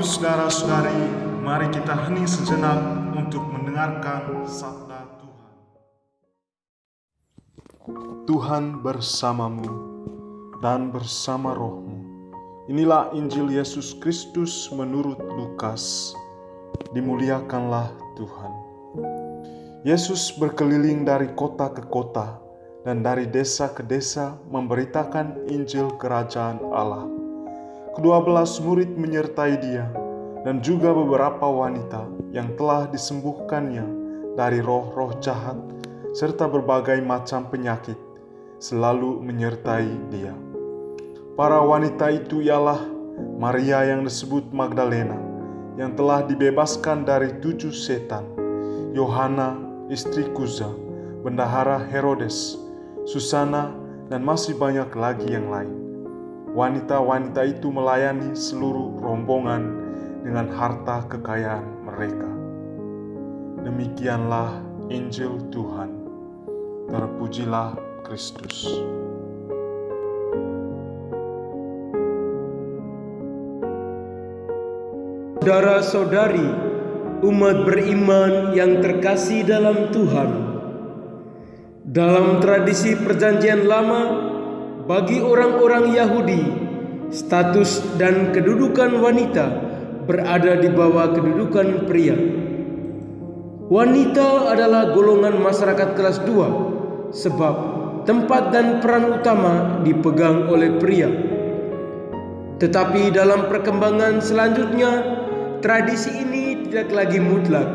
Ibu saudara-saudari, mari kita hening sejenak untuk mendengarkan sabda Tuhan. Tuhan bersamamu dan bersama rohmu. Inilah Injil Yesus Kristus menurut Lukas. Dimuliakanlah Tuhan. Yesus berkeliling dari kota ke kota dan dari desa ke desa memberitakan Injil Kerajaan Allah. Ke-12 murid menyertai dia dan juga beberapa wanita yang telah disembuhkannya dari roh-roh jahat serta berbagai macam penyakit selalu menyertai dia. Para wanita itu ialah Maria yang disebut Magdalena yang telah dibebaskan dari 7 setan, Yohana istri Kuza, bendahara Herodes, Susana, dan masih banyak lagi yang lain. Wanita-wanita itu melayani seluruh rombongan dengan harta kekayaan mereka. Demikianlah Injil Tuhan. Terpujilah Kristus. Saudara-saudari, umat beriman yang terkasih dalam Tuhan. Dalam tradisi Perjanjian Lama, bagi orang-orang Yahudi, status dan kedudukan wanita berada di bawah kedudukan pria. Wanita adalah golongan masyarakat kelas 2, sebab tempat dan peran utama dipegang oleh pria. Tetapi dalam perkembangan selanjutnya, tradisi ini tidak lagi mutlak.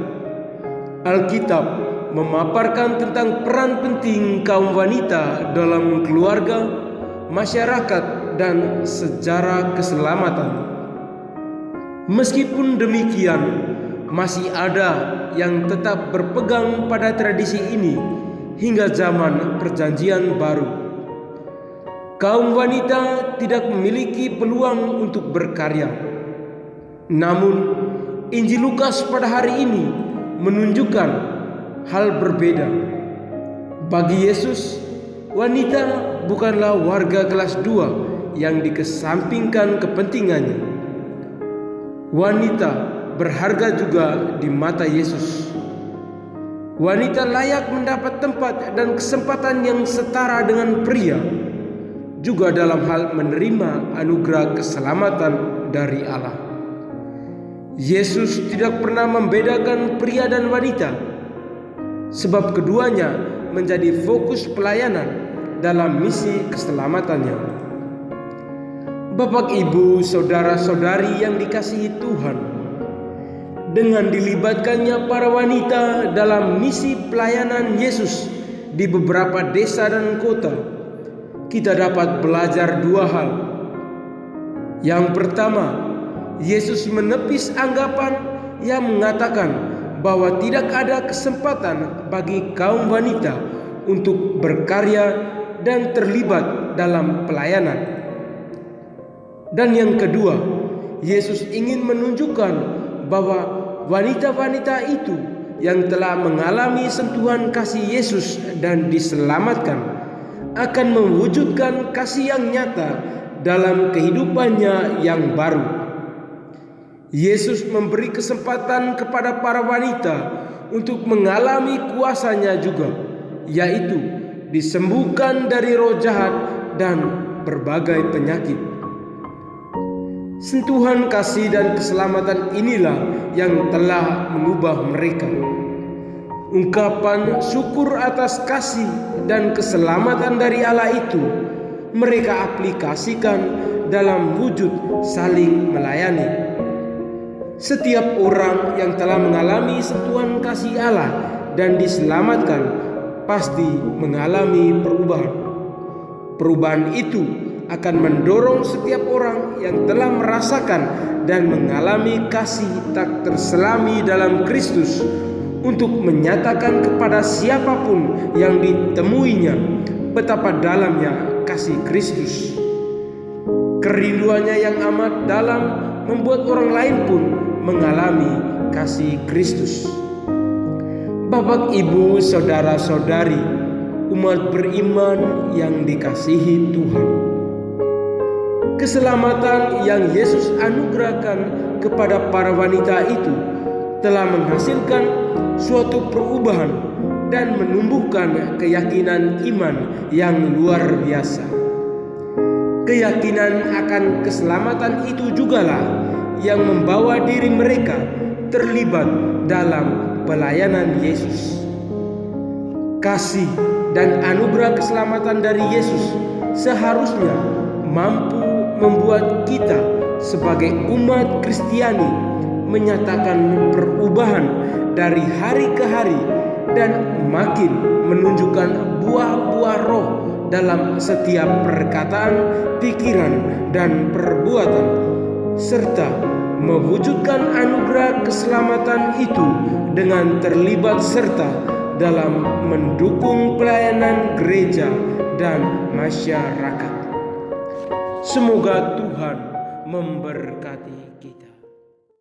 Alkitab memaparkan tentang peran penting kaum wanita dalam keluarga, masyarakat, dan sejarah keselamatan. Meskipun demikian, masih ada yang tetap berpegang pada tradisi ini hingga zaman Perjanjian Baru. Kaum wanita tidak memiliki peluang untuk berkarya. Namun, Injil Lukas pada hari ini menunjukkan hal berbeda. Bagi Yesus, wanita bukanlah warga kelas 2 yang dikesampingkan kepentingannya. Wanita berharga juga di mata Yesus. Wanita layak mendapat tempat dan kesempatan yang setara dengan pria, juga dalam hal menerima anugerah keselamatan dari Allah. Yesus tidak pernah membedakan pria dan wanita, sebab keduanya menjadi fokus pelayanan dalam misi keselamatannya. Bapak, Ibu, saudara-saudari yang dikasihi Tuhan, dengan dilibatkannya para wanita dalam misi pelayanan Yesus di beberapa desa dan kota, kita dapat belajar 2 hal. Yang pertama, Yesus menepis anggapan yang mengatakan bahwa tidak ada kesempatan bagi kaum wanita untuk berkarya dan terlibat dalam pelayanan. Dan yang kedua, Yesus ingin menunjukkan bahwa wanita-wanita itu yang telah mengalami sentuhan kasih Yesus dan diselamatkan akan mewujudkan kasih yang nyata dalam kehidupannya yang baru. Yesus memberi kesempatan kepada para wanita untuk mengalami kuasanya juga, yaitu disembuhkan dari roh jahat dan berbagai penyakit. Sentuhan kasih dan keselamatan inilah yang telah mengubah mereka. Ungkapan syukur atas kasih dan keselamatan dari Allah itu mereka aplikasikan dalam wujud saling melayani. Setiap orang yang telah mengalami sentuhan kasih Allah dan diselamatkan pasti mengalami perubahan. Perubahan itu akan mendorong setiap orang yang telah merasakan dan mengalami kasih tak terselami dalam Kristus untuk menyatakan kepada siapapun yang ditemuinya betapa dalamnya kasih Kristus. Kerinduannya yang amat dalam membuat orang lain pun mengalami kasih Kristus. Bapak, Ibu, saudara-saudari, umat beriman yang dikasihi Tuhan, keselamatan yang Yesus anugerahkan kepada para wanita itu telah menghasilkan suatu perubahan dan menumbuhkan keyakinan iman yang luar biasa. Keyakinan akan keselamatan itu jugalah yang membawa diri mereka terlibat dalam pelayanan Yesus. Kasih dan anugerah keselamatan dari Yesus seharusnya mampu membuat kita sebagai umat Kristiani menyatakan perubahan dari hari ke hari dan makin menunjukkan buah-buah roh dalam setiap perkataan, pikiran, dan perbuatan, serta mewujudkan anugerah keselamatan itu dengan terlibat serta dalam mendukung pelayanan gereja dan masyarakat. Semoga Tuhan memberkati kita.